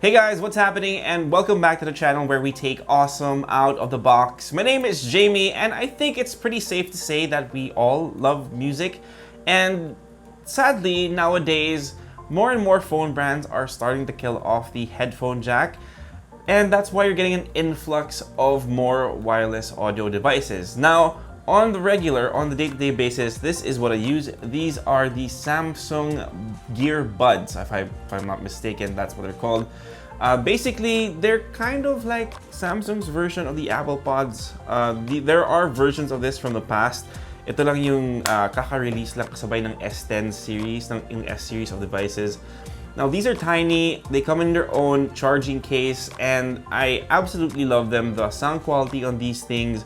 Hey guys, what's happening? And welcome back to the channel where we take awesome out of the box. My name is Jamie, and I think it's pretty safe to say that we all love music. And sadly, nowadays, more and more phone brands are starting to kill off the headphone jack. And that's why you're getting an influx of more wireless audio devices. Now, on the regular, on the day-to-day basis, this is what I use. These are the Samsung Gear Buds, if I'm not mistaken, that's what they're called. Basically, they're kind of like Samsung's version of the Apple Pods. There are versions of this from the past. Ito lang yung kaka-release lang kasabay ng S10 series, ng S series of devices. Now, these are tiny, they come in their own charging case, and I absolutely love them. The sound quality on these things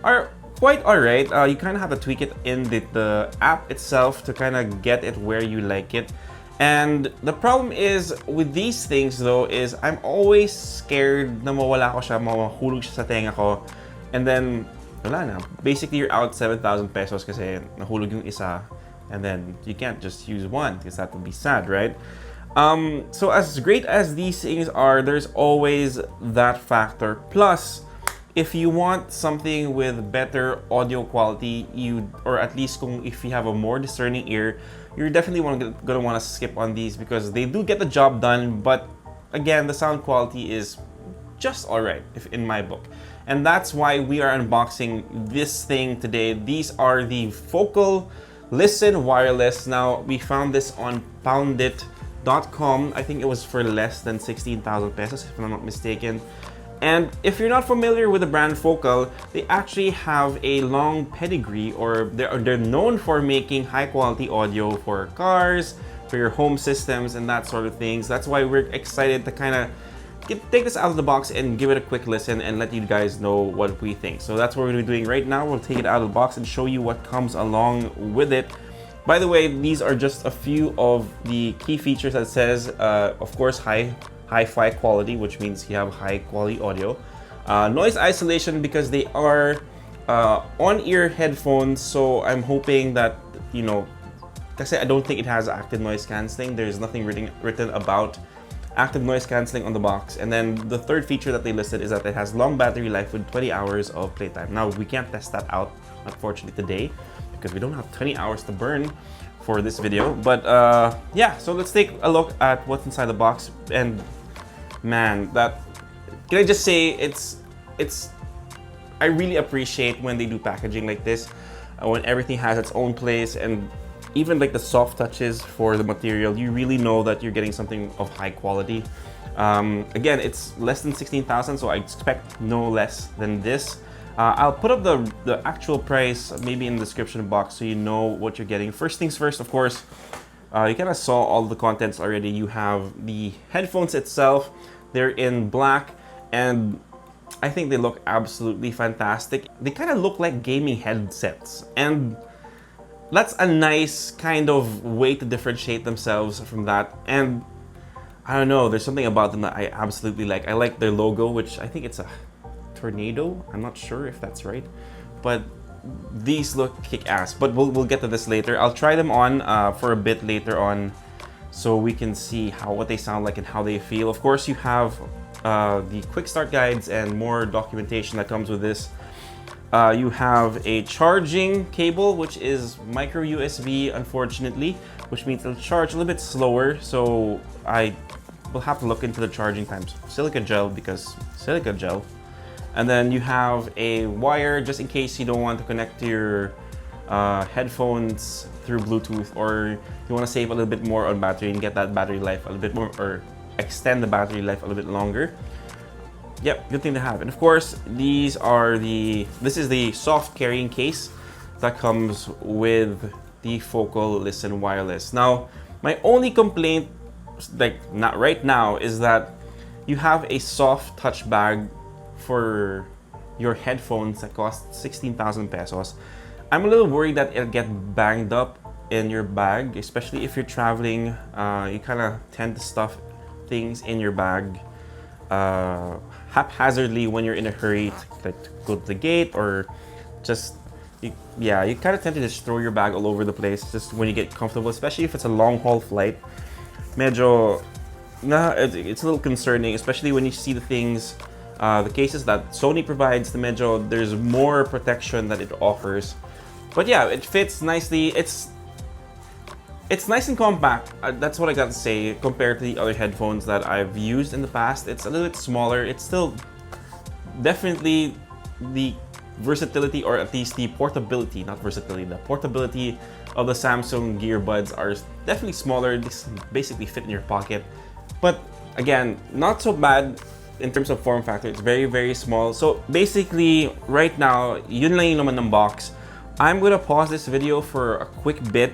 are quite alright. You kind of have to tweak it in the app itself to kind of get it where you like it. And the problem is with these things though is I'm always scared na mawala ko siya, mahulog siya sa tenga ko, and then wala na. Basically, you're out 7,000 pesos kasi nahulog yung isa, and then you can't just use one because that would be sad, right? So as great as these things are, there's always that factor. Plus, if you want something with better audio quality, or at least if you have a more discerning ear, you're definitely gonna want to skip on these because they do get the job done, but again, the sound quality is just alright, in my book. And that's why we are unboxing this thing today. These are the Focal Listen Wireless. Now, we found this on poundit.com. I think it was for less than 16,000 pesos, if I'm not mistaken. And if you're not familiar with the brand Focal, they actually have a long pedigree, or they're known for making high quality audio for cars, for your home systems, and that sort of things. That's why we're excited to kind of take this out of the box and give it a quick listen and let you guys know what we think. So that's what we're going to be doing right now. We'll take it out of the box and show you what comes along with it. By the way, these are just a few of the key features that says, of course, hi-fi quality, which means you have high quality audio. Noise isolation, because they are on-ear headphones, so I'm hoping that, kasi I don't think it has active noise cancelling. There's nothing written about active noise cancelling on the box. And then the third feature that they listed is that it has long battery life with 20 hours of playtime. Now, we can't test that out, unfortunately, today, because we don't have 20 hours to burn for this video. But yeah, so let's take a look at what's inside the box. And man, can I just say I really appreciate when they do packaging like this, when everything has its own place, and even like the soft touches for the material, you really know that you're getting something of high quality. Again, it's less than 16,000, so I expect no less than this. I'll put up the actual price maybe in the description box so you know what you're getting. First things first, of course, you kind of saw all the contents already. You have the headphones itself. They're in black, and I think they look absolutely fantastic. They kind of look like gaming headsets, and that's a nice kind of way to differentiate themselves from that. And I don't know, there's something about them that I absolutely like. I like their logo, which I think it's a tornado. I'm not sure if that's right, but these look kick-ass. But we'll get to this later. I'll try them on for a bit later on, so we can see what they sound like and how they feel. Of course, you have the quick start guides and more documentation that comes with this. You have a charging cable, which is micro USB, unfortunately, which means it'll charge a little bit slower. So I will have to look into the charging times. Silica gel, because silica gel. And then you have a wire just in case you don't want to connect to your headphones through Bluetooth, or you want to save a little bit more on battery and get that battery life a little bit more, or extend the battery life a little bit longer. Yep, good thing to have. And of course, this is the soft carrying case that comes with the Focal Listen Wireless. Now, my only complaint, like not right now, is that you have a soft touch bag for your headphones that cost 16,000 pesos. I'm a little worried that it'll get banged up in your bag, especially if you're traveling. You kind of tend to stuff things in your bag haphazardly when you're in a hurry to go to the gate, or just you kind of tend to just throw your bag all over the place just when you get comfortable, especially if it's a long haul flight. Medyo nah, it's a little concerning, especially when you see the things, the cases that Sony provides. There's more protection that it offers. But yeah, it fits nicely. It's nice and compact. That's what I got to say compared to the other headphones that I've used in the past. It's a little bit smaller. It's still definitely the versatility, or at least the portability, not versatility, the portability of the Samsung Gear Buds are definitely smaller. This basically fit in your pocket. But again, not so bad in terms of form factor. It's very, very small. So basically, right now, yun lang yung naman ng box. I'm gonna pause this video for a quick bit,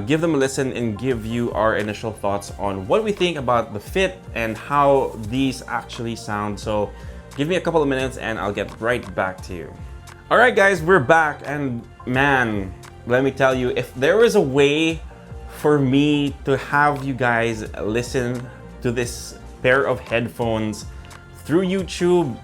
give them a listen, and give you our initial thoughts on what we think about the fit and how these actually sound. So give me a couple of minutes and I'll get right back to you. All right, guys, we're back, and man, let me tell you, if there was a way for me to have you guys listen to this pair of headphones through YouTube,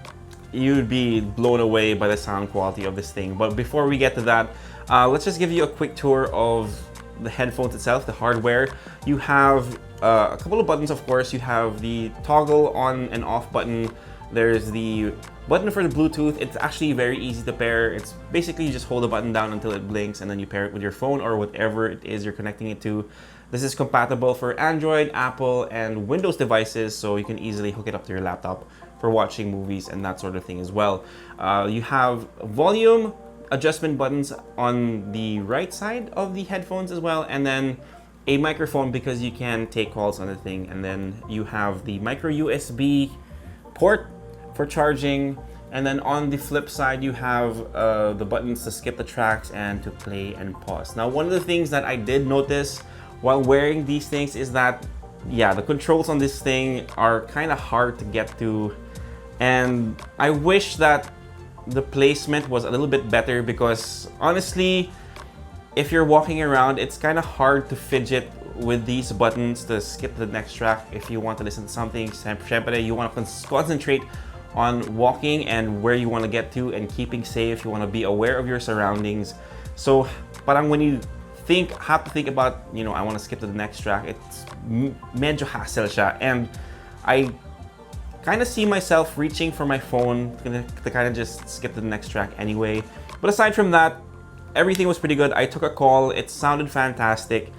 you'd be blown away by the sound quality of this thing. But before we get to that, let's just give you a quick tour of the headphones itself, the hardware. You have a couple of buttons, of course. You have the toggle on and off button. There's the button for the Bluetooth. It's actually very easy to pair. It's basically you just hold the button down until it blinks, and then you pair it with your phone or whatever it is you're connecting it to. This is compatible for Android, Apple, and Windows devices, so you can easily hook it up to your laptop for watching movies and that sort of thing as well. You have volume adjustment buttons on the right side of the headphones as well, and then a microphone because you can take calls on the thing. And then you have the micro USB port for charging, and then on the flip side you have the buttons to skip the tracks and to play and pause. Now, one of the things that I did notice while wearing these things is that, yeah, the controls on this thing are kind of hard to get to, and I wish that the placement was a little bit better, because honestly, if you're walking around, it's kind of hard to fidget with these buttons to skip the next track. If you want to listen to something, syempre, you want to concentrate on walking and where you want to get to and keeping safe. You want to be aware of your surroundings. So parang when you have to think about, you know, I want to skip to the next track, it's medyo hassle siya. And I kind of see myself reaching for my phone to kind of just skip to the next track anyway. But aside from that, everything was pretty good. I took a call. It sounded fantastic.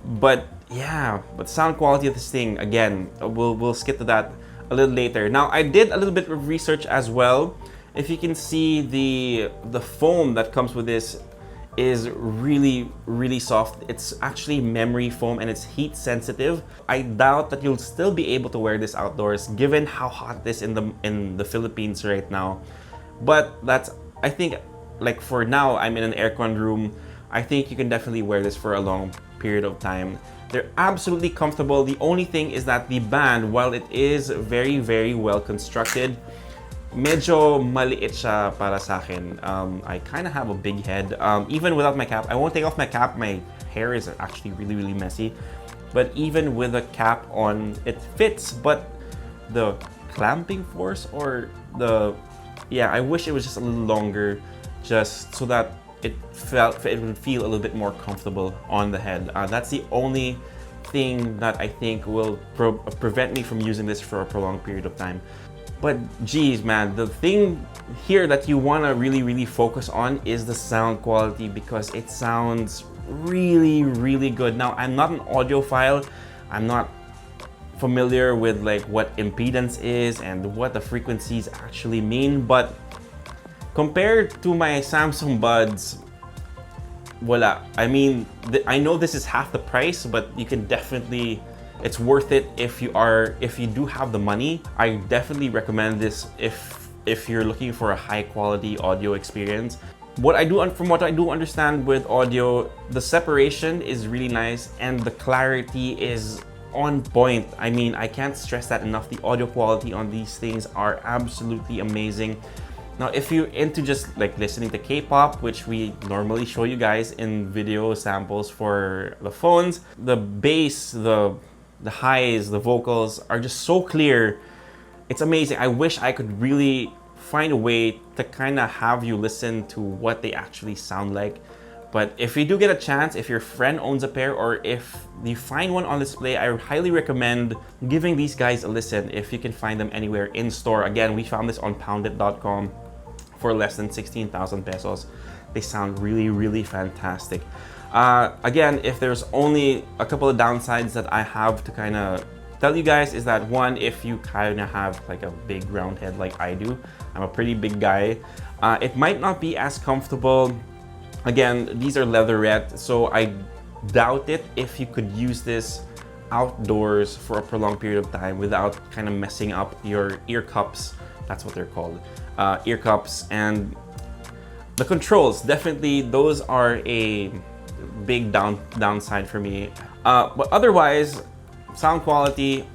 But yeah, sound quality of this thing, again, we'll skip to that a little later. Now, I did a little bit of research as well. If you can see, the foam that comes with this is really, really soft. It's actually memory foam and it's heat sensitive. I doubt that you'll still be able to wear this outdoors given how hot it is in the Philippines right now. But that's, I think, like for now, I'm in an aircon room. I think you can definitely wear this for a long period of time. They're absolutely comfortable. The only thing is that the band, while it is very, very well constructed, medyo maliit siya para sa akin. I kind of have a big head. Even without my cap, I won't take off my cap. My hair is actually really, really messy. But even with a cap on, it fits. But the clamping force, or I wish it was just a little longer, just so that it would feel a little bit more comfortable on the head. That's the only thing that I think will prevent me from using this for a prolonged period of time. But geez, man, the thing here that you want to really, really focus on is the sound quality, because it sounds really, really good. Now, I'm not an audiophile. I'm not familiar with like what impedance is and what the frequencies actually mean, but compared to my Samsung Buds, voila. I mean, I know this is half the price, but you can definitely, it's worth it if you do have the money. I definitely recommend this if you're looking for a high quality audio experience. From what I do understand with audio, the separation is really nice and the clarity is on point. I mean, I can't stress that enough. The audio quality on these things are absolutely amazing. Now, if you're into just like listening to K-pop, which we normally show you guys in video samples for the phones, the bass, the highs, the vocals are just so clear. It's amazing. I wish I could really find a way to kind of have you listen to what they actually sound like. But if you do get a chance, if your friend owns a pair or if you find one on display, I highly recommend giving these guys a listen if you can find them anywhere in store. Again, we found this on poundit.com for less than 16,000 pesos. They sound really, really fantastic. Again, if there's only a couple of downsides that I have to kind of tell you guys is that one, if you kind of have like a big round head like I do, I'm a pretty big guy, it might not be as comfortable. Again, these are leatherette, so I doubt it if you could use this outdoors for a prolonged period of time without kind of messing up your ear cups. That's what they're called, ear cups. And the controls, definitely those are a big downside for me. But otherwise, sound quality,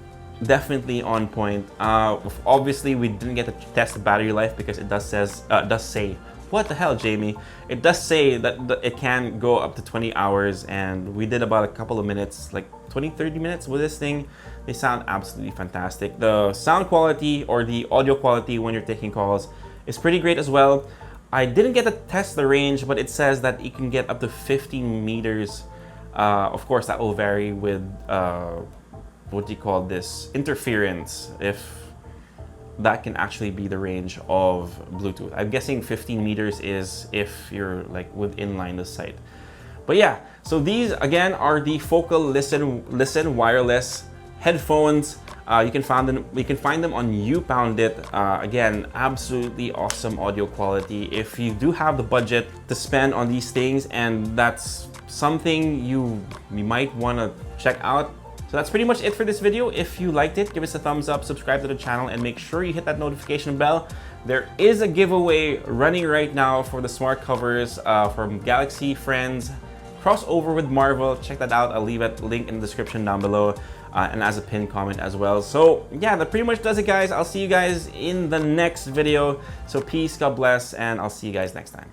definitely on point. Obviously, we didn't get to test the battery life because it does say, what the hell, Jamie? It does say that it can go up to 20 hours, and we did about a couple of minutes, like 20-30 minutes with this thing. They sound absolutely fantastic. The sound quality or the audio quality when you're taking calls is pretty great as well. I didn't get to test the range, but it says that it can get up to 15 meters. Of course, that will vary with what do you call this, interference, if that can actually be the range of Bluetooth. I'm guessing 15 meters is if you're like within line of sight. But yeah, so these again are the Focal Listen wireless headphones. You can find them on YouPoundit. Again, absolutely awesome audio quality. If you do have the budget to spend on these things, and that's something you might want to check out. So that's pretty much it for this video. If you liked it, give us a thumbs up, subscribe to the channel, and make sure you hit that notification bell. There is a giveaway running right now for the smart covers from Galaxy Friends crossover with Marvel. Check that out. I'll leave a link in the description down below and as a pinned comment as well. So yeah, that pretty much does it, guys. I'll see you guys in the next video. So peace, God bless, and I'll see you guys next time.